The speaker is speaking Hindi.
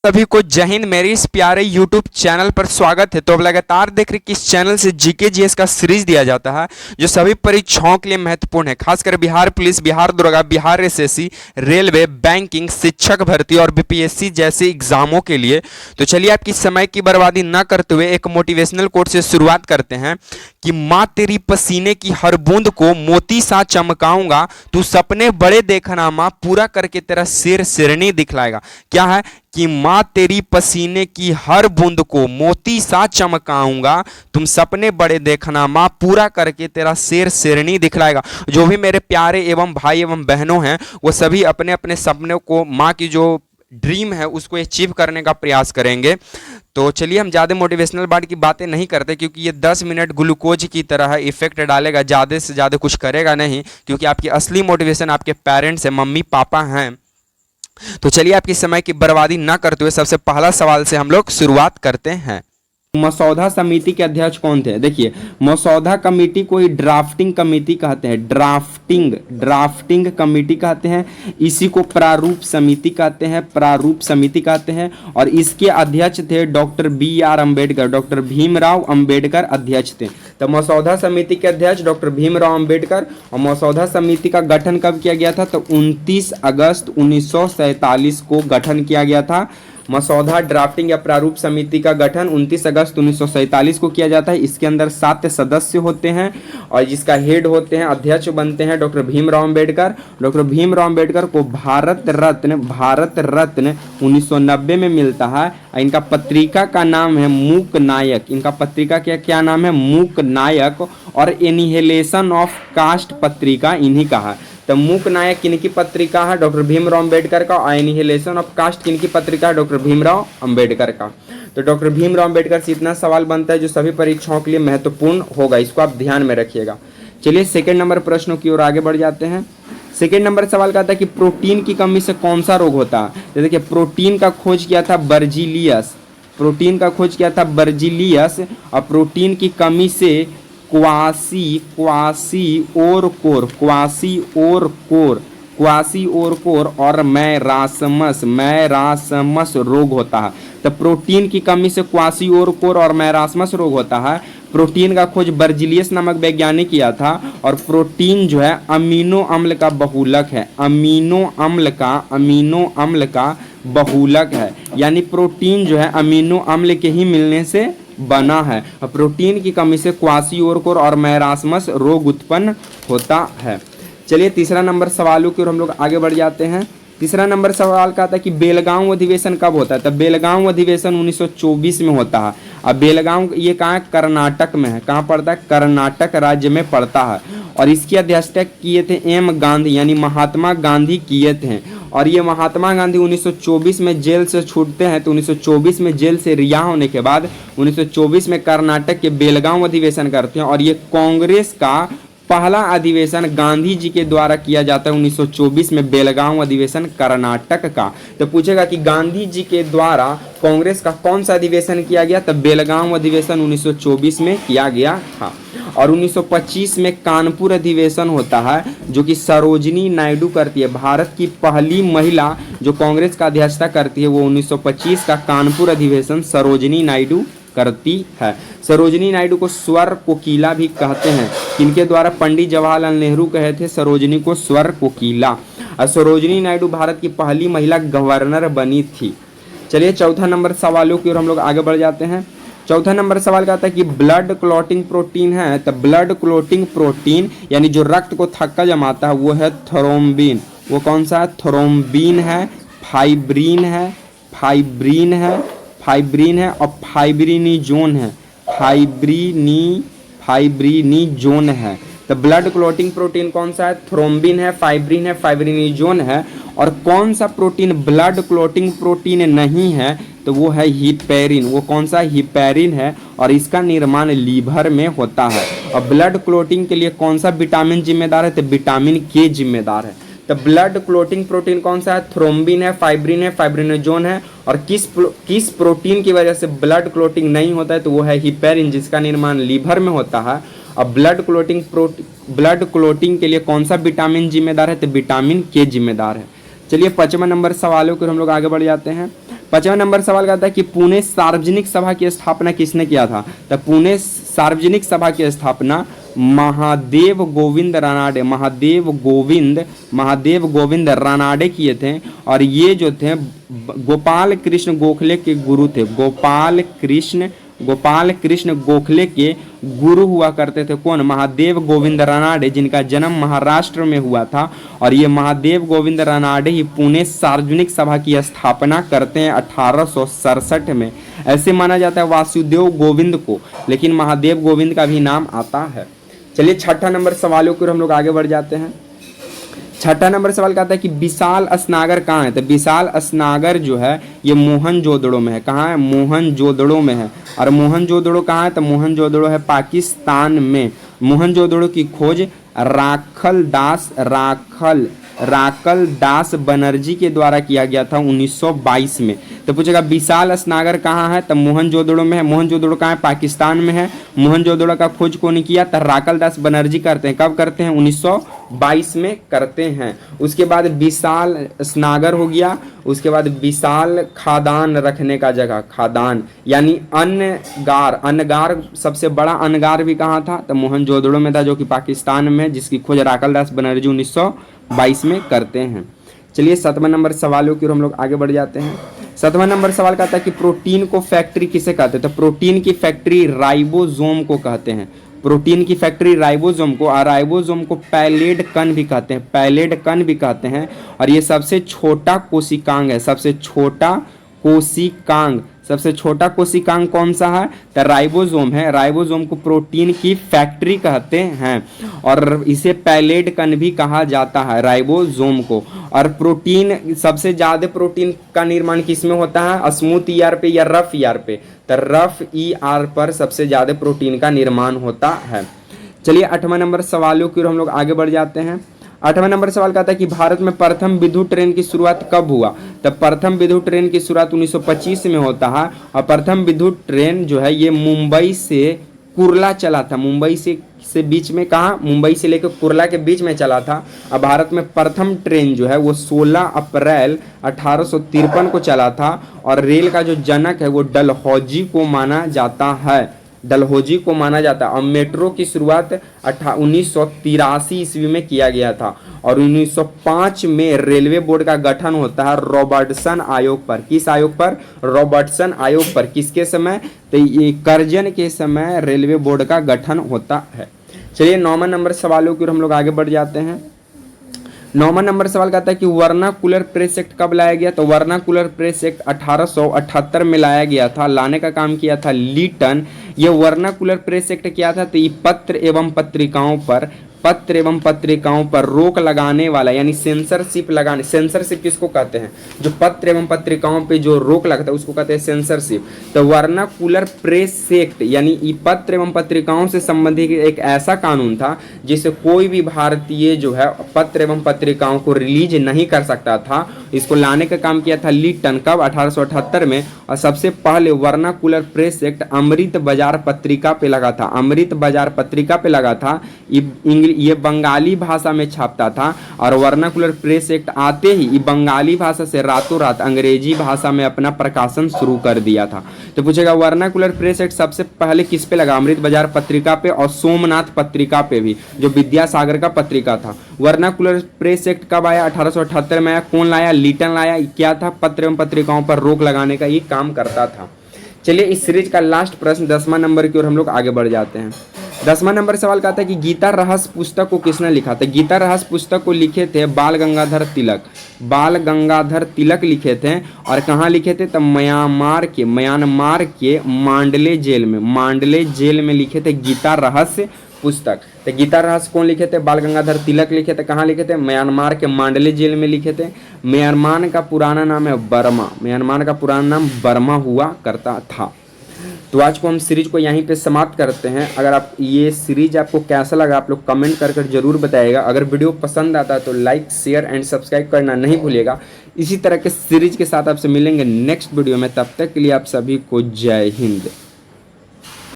सभी को जय हिंद। मेरे इस प्यारे YouTube चैनल पर स्वागत है। तो अब लगातार देख रहे कि इस चैनल से जीके जीएस का सीरीज दिया जाता है जो सभी परीक्षाओं के लिए महत्वपूर्ण है, खासकर बिहार पुलिस, बिहार दरोगा, बिहार एसएससी, रेलवे, बैंकिंग, शिक्षक भर्ती और बीपीएससी जैसे एग्जामों के लिए। तो चलिए आपकी समय की बर्बादी न करते हुए एक मोटिवेशनल कोट से शुरुआत करते हैं कि माँ तेरी पसीने की हर बूंद को मोती सा चमकाऊंगा, तू सपने बड़े देखना माँ, पूरा करके तेरा शेर शेरनी दिखलाएगा। क्या है कि माँ तेरी पसीने की हर बूंद को मोती सा चमकाऊंगा, तुम सपने बड़े देखना माँ, पूरा करके तेरा शेर शेरनी दिखलाएगा। जो भी मेरे प्यारे एवं भाई एवं बहनों हैं वो सभी अपने अपने सपनों को, माँ की जो ड्रीम है उसको अचीव करने का प्रयास करेंगे। तो चलिए हम ज़्यादा मोटिवेशनल बात की बातें नहीं करते क्योंकि ये 10 मिनट ग्लूकोज की तरह है, इफेक्ट डालेगा, ज़्यादा से ज़्यादा कुछ करेगा नहीं, क्योंकि आपकी असली मोटिवेशन आपके पेरेंट्स हैं, मम्मी पापा हैं। तो चलिए आपकी समय की बर्बादी ना करते हुए सबसे पहला सवाल से हम लोग शुरुआत करते हैं। मसौदा समिति के अध्यक्ष कौन थे? देखिए, मसौदा कमेटी को ही ड्राफ्टिंग कमेटी कहते हैं, ड्राफ्टिंग कमेटी कहते हैं। इसी को प्रारूप समिति कहते हैं, प्रारूप समिति कहते हैं। और इसके अध्यक्ष थे doctor BR Ambedkar, doctor Bhimrao Ambedkar अध्यक्ष थे। तो मसौदा समिति के अध्यक्ष डॉक्टर भीमराव अम्बेडकर। और मसौदा समिति का गठन कब किया गया था? तो 29 अगस्त 1947 को गठन किया गया था। मसौदा ड्राफ्टिंग या प्रारूप समिति का गठन 29 अगस्त 1947 को किया जाता है। इसके अंदर 7 सदस्य होते हैं और जिसका हेड होते हैं, अध्यक्ष बनते हैं डॉक्टर भीमराव अम्बेडकर। डॉक्टर भीमराव अम्बेडकर को भारत रत्न 1990 में मिलता है। इनका पत्रिका का नाम है मूक नायक। इनका पत्रिका क्या नाम है? मूक नायक। और एनिहिलेशन ऑफ कास्ट पत्रिका इन्हीं का है। तो मूक नायक किनकी पत्रिका है? डॉक्टर भीमराव अम्बेडकर का। और एनिहिलेशन ऑफ कास्ट किनकी पत्रिका है? डॉक्टर भीमराव अम्बेडकर का। तो डॉक्टर भीमराव अम्बेडकर से इतना सवाल बनता है जो सभी परीक्षाओं के लिए महत्वपूर्ण होगा, इसको आप ध्यान में रखिएगा। चलिए सेकंड नंबर प्रश्नों की ओर आगे बढ़ जाते हैं। सेकंड नंबर सवाल कहता है कि प्रोटीन की कमी से कौन सा रोग होता है? तो देखिए, प्रोटीन का खोज किया था बर्जीलियस, प्रोटीन का खोज किया था बर्जीलियस। और प्रोटीन की कमी से क्वासी ओर कोर और मैरासमस रोग होता है। तो प्रोटीन की कमी से क्वासी ओर कोर और मैरासमस रोग होता है। प्रोटीन का खोज बर्जीलियस नामक वैज्ञानिक किया था। और प्रोटीन जो है अमीनो अम्ल का बहुलक है, अमीनो अम्ल का बहुलक है। यानी प्रोटीन जो है अमीनो अम्ल के ही मिलने से बना है। प्रोटीन की कमी से क्वासियोरकोर और मैरासमस रोग उत्पन्न होता है। चलिए तीसरा नंबर सवालों की ओर हम लोग आगे बढ़ जाते हैं। तीसरा नंबर सवाल का था कि बेलगांव अधिवेशन कब होता है? तो बेलगांव अधिवेशन 1924 में होता है। अब बेलगांव ये कहाँ है? कर्नाटक में है। कहाँ पड़ता है? कर्नाटक राज्य में पड़ता है। और इसकी अध्यक्षता किए थे M गांधी, यानी महात्मा गांधी किए थे। और ये महात्मा गांधी 1924 में जेल से छूटते हैं। तो 1924 में जेल से रिहा होने के बाद 1924 में कर्नाटक के बेलगांव अधिवेशन करते हैं। और ये कांग्रेस का पहला अधिवेशन गांधी जी के द्वारा किया जाता है 1924 में, बेलगांव अधिवेशन कर्नाटक का। तो पूछेगा कि गांधी जी के द्वारा कांग्रेस का कौन सा अधिवेशन किया गया? तो बेलगांव अधिवेशन 1924 में किया गया था। और 1925 में कानपुर अधिवेशन होता है जो कि सरोजिनी नायडू करती है। भारत की पहली महिला जो कांग्रेस का अध्यक्षता करती है वो 1925 का कानपुर अधिवेशन सरोजिनी नायडू करती है। सरोजिनी नायडू को स्वर कोकिला भी कहते हैं। इनके द्वारा पंडित जवाहरलाल नेहरू कहे थे सरोजिनी को स्वर कोकिला। और सरोजिनी नायडू भारत की पहली महिला गवर्नर बनी थी। चलिए चौथा नंबर सवालों की ओर हम लोग आगे बढ़ जाते हैं। चौथा नंबर सवाल का आता है कि ब्लड क्लॉटिंग प्रोटीन है। तो ब्लड क्लॉटिंग प्रोटीन यानी जो रक्त को थक्का जमाता है वो है थ्रोम्बिन। वो कौन सा है? थ्रोम्बिन है, फाइब्रिन है और फाइब्रिनिजोन है। तो ब्लड क्लॉटिंग प्रोटीन कौन सा है? थ्रोम्बिन है, फाइब्रिन है, फाइब्रिनिजोन है। और कौन सा प्रोटीन ब्लड क्लॉटिंग प्रोटीन नहीं है? तो वो है हिपेरिन। वो कौन सा? हिपेरिन है। और इसका निर्माण लीवर में होता है। और ब्लड क्लॉटिंग के लिए कौन सा विटामिन जिम्मेदार है? तो विटामिन के जिम्मेदार है। तो ब्लड क्लॉटिंग प्रोटीन कौन सा है? थ्रोम्बिन है, फाइब्रिन है, फाइब्रिनोजोन है। और किस प्रोटीन की वजह से ब्लड क्लॉटिंग नहीं होता है? तो वो है हिपेरिन, जिसका निर्माण लीवर में होता है। और ब्लड क्लॉटिंग के लिए कौन सा विटामिन जिम्मेदार है? तो विटामिन के जिम्मेदार है। चलिए 5वां नंबर सवालों को हम लोग आगे बढ़ जाते हैं। 5वां नंबर सवाल का आता है कि पुणे सार्वजनिक सभा की स्थापना किसने किया था? तो पुणे सार्वजनिक सभा की स्थापना महादेव गोविंद रानाडे रानाडे किए थे। और ये जो थे गोपाल कृष्ण गोखले के गुरु थे। गोपाल कृष्ण गोखले के गुरु हुआ करते थे। कौन? महादेव गोविंद रानाडे, जिनका जन्म महाराष्ट्र में हुआ था। और ये महादेव गोविंद रानाडे ही पुणे सार्वजनिक सभा की स्थापना करते हैं 1867 में। ऐसे माना जाता है वासुदेव गोविंद को, लेकिन महादेव गोविंद का भी नाम आता है। चलिए 6ठा नंबर सवालों की ओर हम लोग आगे बढ़ जाते हैं। 6ठा नंबर सवाल का आता है कि विशाल स्नागर कहाँ है? तो विशाल स्नागर जो है ये मोहनजोदड़ो में है। कहाँ है? मोहनजोदड़ो में है। और मोहनजोदड़ो कहाँ है? तो मोहनजोदड़ो है पाकिस्तान में। मोहनजोदड़ो की खोज राखल दास बनर्जी के द्वारा किया गया था 1922 में। तो पूछेगा विशाल स्नागर कहाँ है? तो मोहनजोदड़ो में है। मोहनजोदड़ो कहाँ है? पाकिस्तान में है। मोहनजोदड़ो का खोज कौन किया? तो राखल दास बनर्जी करते हैं। कब करते हैं? 1922 में करते हैं। उसके बाद विशाल स्नागर हो गया। उसके बाद विशाल खादान रखने का जगह, खादान यानी अन्नगार सबसे बड़ा अन्नगार भी कहाँ था? तो मोहनजोदड़ो में था, जो कि पाकिस्तान में, जिसकी खोज राखल दास बनर्जी 1922 में करते हैं। चलिए 7वां नंबर सवालों की ओर हम लोग आगे बढ़ जाते हैं। 7वां नंबर सवाल कहता है कि प्रोटीन को फैक्ट्री किसे कहते हैं? तो प्रोटीन की फैक्ट्री राइबोसोम को कहते हैं। प्रोटीन की फैक्ट्री राइबोसोम को, और राइबोसोम को पैलेड कण भी कहते हैं। और ये सबसे छोटा कोशिकांग है। सबसे छोटा कोशिकांग कौन सा है? तो राइबोसोम है। राइबोसोम को प्रोटीन की फैक्ट्री कहते हैं, और इसे पैलेड कण भी कहा जाता है राइबोसोम को। और प्रोटीन, सबसे ज्यादा प्रोटीन का निर्माण किस में होता है? स्मूथ ईआर पे या रफ ईआर पे? तो रफ ईआर पर सबसे ज्यादा प्रोटीन का निर्माण होता है। चलिए 8वां नंबर सवालों की ओर हम लोग आगे बढ़ जाते हैं। 8वां नंबर सवाल कहता है कि भारत में प्रथम विद्युत ट्रेन की शुरुआत कब हुआ? तब प्रथम विद्युत ट्रेन की शुरुआत 1925 में होता है। और प्रथम विद्युत ट्रेन जो है ये मुंबई से कुर्ला चला था। मुंबई से बीच में, कहाँ? मुंबई से लेकर कुर्ला के बीच में चला था। अब भारत में प्रथम ट्रेन जो है वो 16 अप्रैल 1853 को चला था। और रेल का जो जनक है वो डलहौजी को माना जाता है। और मेट्रो की शुरुआत 1983 ईस्वी में किया गया था। और 1905 में रेलवे बोर्ड का गठन होता है रॉबर्टसन आयोग पर। किस आयोग पर? रॉबर्टसन आयोग पर। किसके समय? तो ये कर्जन के समय रेलवे बोर्ड का गठन होता है। चलिए 9वां नंबर सवालों की ओर हम लोग आगे बढ़ जाते हैं। 9वां नंबर सवाल कहता है कि वर्नाकुलर प्रेस एक्ट कब लाया गया? तो वर्नाकुलर प्रेस एक्ट 1878 में लाया गया था। लाने का काम किया था लीटन। ये वर्नाकुलर प्रेस एक्ट क्या था? तो ये पत्र एवं पत्रिकाओं पर रोक लगाने वाला, यानी सेंसरशिप किसको कहते हैं? जो पत्र एवं पत्रिकाओं पे जो रोक लगता है उसको कहते हैं सेंसरशिप। तो वर्नाकुलर प्रेस एक्ट यानी ये पत्र एवं पत्रिकाओं से संबंधित एक ऐसा कानून था जिससे कोई भी भारतीय जो है पत्र एवं पत्रिकाओं को रिलीज नहीं कर सकता था। इसको लाने का काम किया था लीटन। कब? 1878 में। और सबसे पहले वर्नाकुलर प्रेस एक्ट अमृत बाजार पत्रिका पे लगा था। ये बंगाली भाषा में छापता था। और वर्नाकुलर प्रेस एक्ट आते ही ये बंगाली भाषा से रातों रात अंग्रेजी भाषा में अपना प्रकाशन शुरू कर दिया था। तो पूछेगा वर्नाकुलर प्रेस एक्ट सबसे पहले किस पे लगा? अमृत बाजार पत्रिका पे और सोमनाथ पत्रिका पे भी, जो विद्यासागर का पत्रिका था। वर्नाकुलर प्रेस एक्ट कब आया? 1878 में आया। कौन लाया? लीटन लाया। क्या था? पत्र एवं पत्रिकाओं पर रोक लगाने का ये काम करता था। चलिए इस सीरीज का लास्ट प्रश्न 10वां नंबर की ओर हम लोग आगे बढ़ जाते हैं। 10वां नंबर सवाल कहता है कि गीता रहस्य पुस्तक को किसने लिखा था? गीता रहस्य पुस्तक को लिखे थे बाल गंगाधर तिलक लिखे थे। और कहाँ लिखे थे? तो म्यांमार के मांडले जेल में लिखे थे गीता रहस्य पुस्तक। तो गीता रहस्य कौन लिखे थे? बाल गंगाधर तिलक लिखे थे। कहाँ लिखे थे? म्यांमार के मांडले जेल में लिखे थे। म्यांमार का पुराना नाम है बर्मा हुआ करता था। तो आज को हम सीरीज को यहीं पे समाप्त करते हैं। अगर आप ये सीरीज आपको कैसा लगा आप लोग कमेंट कर जरूर बताइएगा। अगर वीडियो पसंद आता है तो लाइक, शेयर एंड सब्सक्राइब करना नहीं भूलिएगा। इसी तरह के सीरीज के साथ आपसे मिलेंगे नेक्स्ट वीडियो में। तब तक के लिए आप सभी को जय हिंद।